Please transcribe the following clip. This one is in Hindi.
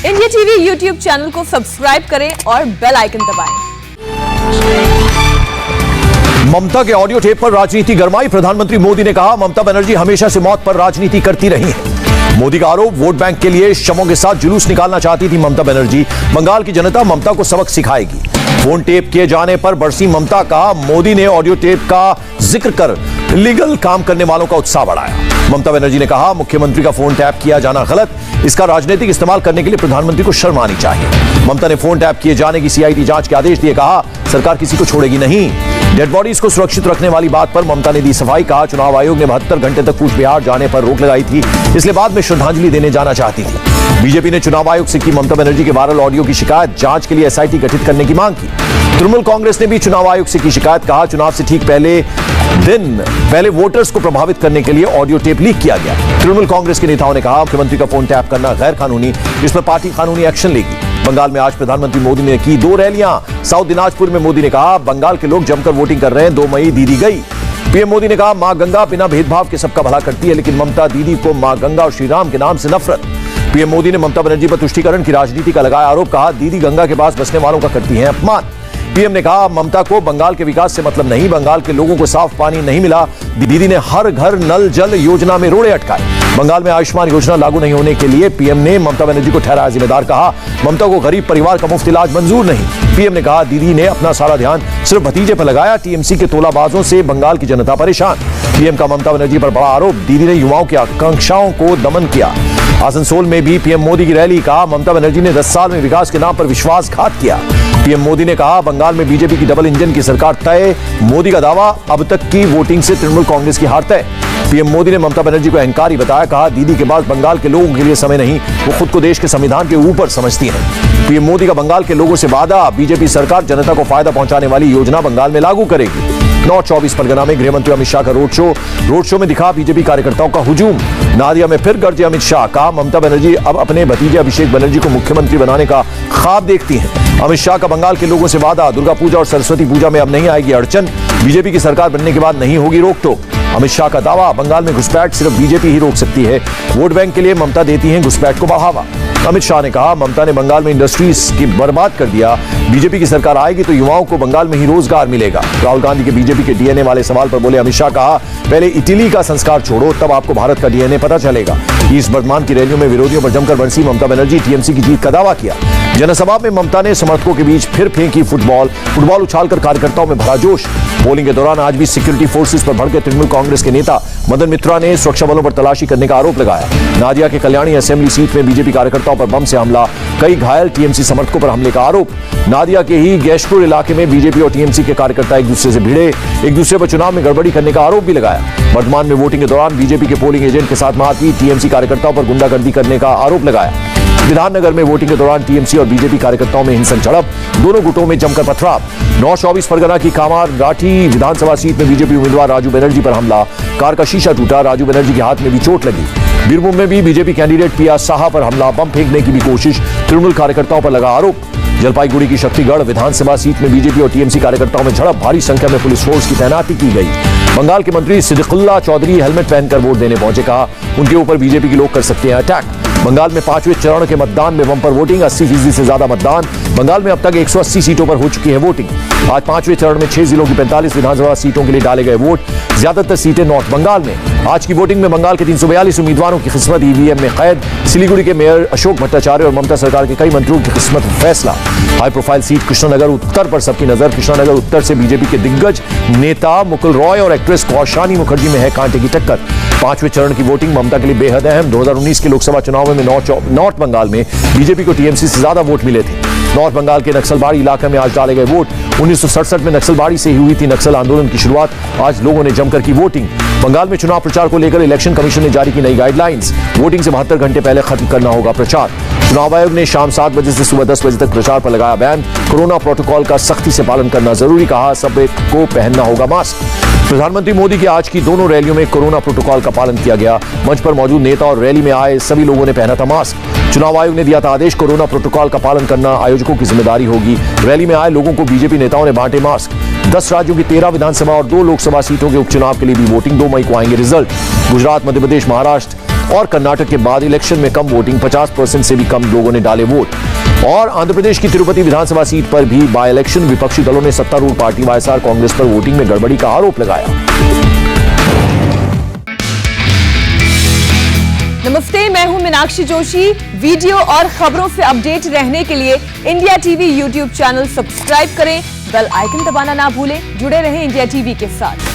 इंडिया टीवी यूट्यूब चैनल को सब्सक्राइब करें और बेल आइकन दबाएं। ममता के ऑडियो टेप पर राजनीति गरमाई। प्रधानमंत्री मोदी ने कहा, ममता बनर्जी हमेशा से मौत पर राजनीति करती रही हैं। मोदी का आरोप, वोट बैंक के लिए शवों के साथ जुलूस निकालना चाहती थी ममता बनर्जी। बंगाल की जनता ममता को सबक सिखाएगी। फोन टेप किए जाने पर बरसी ममता का। मोदी ने ऑडियो टेप का जिक्र कर इलीगल काम करने वालों का उत्साह बढ़ाया। ममता बनर्जी ने कहा, मुख्यमंत्री का फोन टैप किया जाना गलत, इसका राजनीतिक इस्तेमाल करने के लिए प्रधानमंत्री को शर्म आनी चाहिए। ममता ने फोन टैप किए जाने की सीआईडी जांच के आदेश दिए। कहा, सरकार किसी को छोड़ेगी नहीं। डेड बॉडीज को सुरक्षित रखने वाली बात पर ममता ने दी सफाई। कहा, चुनाव आयोग ने 72 घंटे तक कूच बिहार जाने पर रोक लगाई थी, इसलिए बाद में श्रद्धांजलि देने जाना चाहती थी। बीजेपी ने चुनाव आयोग से की ममता बनर्जी के वायरल ऑडियो की शिकायत। जांच के लिए एसआईटी गठित करने की मांग की। तृणमूल कांग्रेस ने भी चुनाव आयोग से की शिकायत। कहा, चुनाव से ठीक पहले वोटर्स को प्रभावित करने के लिए ऑडियो टेप लीक किया गया। तृणमूल कांग्रेस के नेताओं ने कहा, मुख्यमंत्री का फोन टैप करना गैर कानूनी, इस पर पार्टी कानूनी एक्शन लेगी। बंगाल में आज प्रधानमंत्री मोदी ने की 2 रैलियां। साउथ दिनाजपुर में मोदी ने कहा, बंगाल के लोग जमकर वोटिंग कर रहे हैं, 2 मई दीदी गई। पीएम मोदी ने कहा, मां गंगा बिना भेदभाव के सबका भला करती है, लेकिन ममता दीदी को मां गंगा और श्री राम के नाम से नफरत। पीएम मोदी ने ममता बनर्जी पर तुष्टीकरण की राजनीति का लगाया आरोप। कहा, दीदी गंगा के पास बसने वालों का करती है अपमान। पीएम ने कहा, ममता को बंगाल के विकास से मतलब नहीं, बंगाल के लोगों को साफ पानी नहीं मिला। दीदी ने हर घर नल जल योजना में रोड़े अटकाए। बंगाल में आयुष्मान योजना लागू नहीं होने के लिए पीएम ने ममता बनर्जी को ठहराया जिम्मेदार। कहा, ममता को गरीब परिवार का मुफ्त इलाज मंजूर नहीं। पीएम ने कहा, दीदी ने अपना सारा ध्यान सिर्फ भतीजे पर लगाया। टीएमसी के तोलाबाजों से बंगाल की जनता परेशान। पीएम का ममता बनर्जी पर बड़ा आरोप, दीदी ने युवाओं की आकांक्षाओं को दमन किया। आसनसोल में भी पीएम मोदी की रैली। कहा, ममता बनर्जी ने 10 साल में विकास के नाम पर विश्वासघात किया। पीएम मोदी ने कहा, बंगाल में बीजेपी की डबल इंजन की सरकार तय। मोदी का दावा, अब तक की वोटिंग से तृणमूल कांग्रेस की हार तय। पीएम मोदी ने ममता बनर्जी को अहंकारी बताया। कहा, दीदी के पास बंगाल के लोगों के लिए समय नहीं, वो खुद को देश के संविधान के ऊपर समझती है। पीएम मोदी का बंगाल के लोगों से वादा, बीजेपी सरकार जनता को फायदा पहुंचाने वाली योजना बंगाल में लागू करेगी। नॉर्थ 24 परगना में गृहमंत्री अमित शाह का रोड शो में दिखा बीजेपी कार्यकर्ताओं का हुजूम। नादिया में फिर गरजे अमित शाह। कहा, ममता बनर्जी अब अपने भतीजे अभिषेक बनर्जी को मुख्यमंत्री बनाने का ख्वाब देखती हैं। अमित शाह का बंगाल के लोगों से वादा, दुर्गा पूजा और सरस्वती पूजा में अब नहीं आएगी अड़चन, बीजेपी की सरकार बनने के बाद नहीं होगी रोक टोक। अमित शाह का दावा, बंगाल में घुसपैठ सिर्फ बीजेपी ही रोक सकती है, वोट बैंक के लिए ममता देती हैं घुसपैठ को बढ़ावा। अमित शाह ने कहा, ममता ने बंगाल में इंडस्ट्रीज की बर्बाद कर दिया, बीजेपी की सरकार आएगी तो युवाओं को बंगाल में ही रोजगार मिलेगा। राहुल गांधी के बीजेपी के डीएनए वाले सवाल पर बोले अमित शाह, कहा, पहले इटली का संस्कार छोड़ो, तब आपको भारत का डीएनए पता चलेगा। ईस्ट बर्धमान की रैलियों में विरोधियों पर जमकर बरसी ममता बनर्जी। टीएमसी की जीत का दावा किया। जनसभा में ममता ने समर्थकों के बीच फिर फेंकी फुटबॉल उछालकर कार्यकर्ताओं में भरा जोश। पोलिंग के दौरान आज भी सिक्योरिटी फोर्सेस पर भड़के तृणमूल कांग्रेस के नेता मदन मित्रा ने सुरक्षा बलों पर तलाशी करने का आरोप लगाया। नादिया के कल्याणी असेंबली सीट में बीजेपी कार्यकर्ताओं पर बम से हमला, कई घायल, टीएमसी समर्थकों पर हमले का आरोप। नादिया के ही गैशपुर इलाके में बीजेपी और टीएमसी के कार्यकर्ता एक दूसरे से भिड़े, एक दूसरे पर चुनाव में गड़बड़ी करने का आरोप भी लगाया। वर्तमान में वोटिंग के दौरान बीजेपी के पोलिंग एजेंट के साथ मारपीट, टीएमसी कार्यकर्ताओं पर गुंडागर्दी करने का आरोप लगाया। विधाननगर में वोटिंग के दौरान टीएमसी और बीजेपी कार्यकर्ताओं में हिंसक झड़प, दोनों गुटों में जमकर पथराव। नॉर्थ 24 परगना की कामारगाठी विधानसभा सीट में बीजेपी उम्मीदवार राजू बनर्जी पर हमला, कार का शीशा टूटा, राजू बनर्जी के हाथ में भी चोट लगी। बीरभूम में भी बीजेपी कैंडिडेट पिया साहा पर हमला, बम फेंकने की भी कोशिश, तृणमूल कार्यकर्ताओं पर लगा आरोप। जलपाईगुड़ी की शक्तिगढ़ विधानसभा सीट में बीजेपी और टीएमसी कार्यकर्ताओं में झड़प, भारी संख्या में पुलिस फोर्स की तैनाती की गई। बंगाल के मंत्री सिद्दीकुल्लाह चौधरी हेलमेट पहनकर वोट देने पहुंचे। कहा, उनके ऊपर बीजेपी के लोग कर सकते हैं अटैक। बंगाल में 5वें चरण के मतदान में बम्पर वोटिंग, 80% से ज्यादा मतदान। बंगाल में अब तक 180 सीटों पर हो चुकी है वोटिंग। आज 5वें चरण में 6 जिलों की 45 विधानसभा सीटों के लिए डाले गए वोट, ज्यादातर सीटें नॉर्थ बंगाल में। आज की वोटिंग में बंगाल के 342 उम्मीदवारों की किस्मत ईवीएम में कैद। सिलीगुड़ी के मेयर अशोक भट्टाचार्य और ममता सरकार के कई मंत्रियों की किस्मत फैसला। हाई प्रोफाइल सीट कृष्णनगर उत्तर पर सबकी नजर। कृष्णनगर उत्तर से बीजेपी के दिग्गज नेता मुकुल रॉय और एक्ट्रेस कौशानी मुखर्जी में है कांटे की टक्कर। 5वें चरण की वोटिंग ममता के लिए बेहद अहम। 2019 के लोकसभा चुनाव में नॉर्थ बंगाल में बीजेपी को टीएमसी से ज्यादा वोट मिले थे। नॉर्थ बंगाल के नक्सलबाड़ी इलाके में आज डाले गए वोट। 1967 में नक्सलबाड़ी से ही हुई थी नक्सल आंदोलन की शुरुआत, आज लोगों ने जमकर की वोटिंग। बंगाल में चुनाव प्रचार को लेकर इलेक्शन कमीशन ने जारी की नई गाइडलाइंस, वोटिंग से 72 घंटे पहले खत्म करना होगा प्रचार। चुनाव आयोग ने शाम 7 बजे से सुबह 10 बजे तक प्रचार पर लगाया बैन। कोरोना प्रोटोकॉल का सख्ती से पालन करना जरूरी, कहा सबको पहनना होगा मास्क। प्रधानमंत्री मोदी की आज की दोनों रैलियों में कोरोना प्रोटोकॉल का पालन किया गया। मंच पर मौजूद नेता और रैली में आए सभी लोगों ने पहना था मास्क। चुनाव आयोग ने दिया था आदेश, कोरोना प्रोटोकॉल का पालन करना आयोजकों की जिम्मेदारी होगी। रैली में आए लोगों को बीजेपी नेताओं ने बांटे मास्क। 10 राज्यों की 13 विधानसभा और 2 लोकसभा सीटों के उपचुनाव के लिए भी वोटिंग 2 मई को आएंगे रिजल्ट। गुजरात, मध्य प्रदेश, महाराष्ट्र, और कर्नाटक के बाद इलेक्शन में कम वोटिंग, 50% से भी कम लोगों ने डाले वोट। और आंध्र प्रदेश की तिरुपति विधानसभा सीट पर भी बाय इलेक्शन, विपक्षी दलों ने सत्तारूढ़ पार्टी वाईएसआर कांग्रेस पर वोटिंग में गड़बड़ी का आरोप लगाया। नमस्ते, मैं हूं मीनाक्षी जोशी। वीडियो और खबरों से अपडेट रहने के लिए India TV YouTube channel subscribe करें, बेल आइकन दबाना ना भूलें। जुड़े रहें इंडिया टीवी के साथ।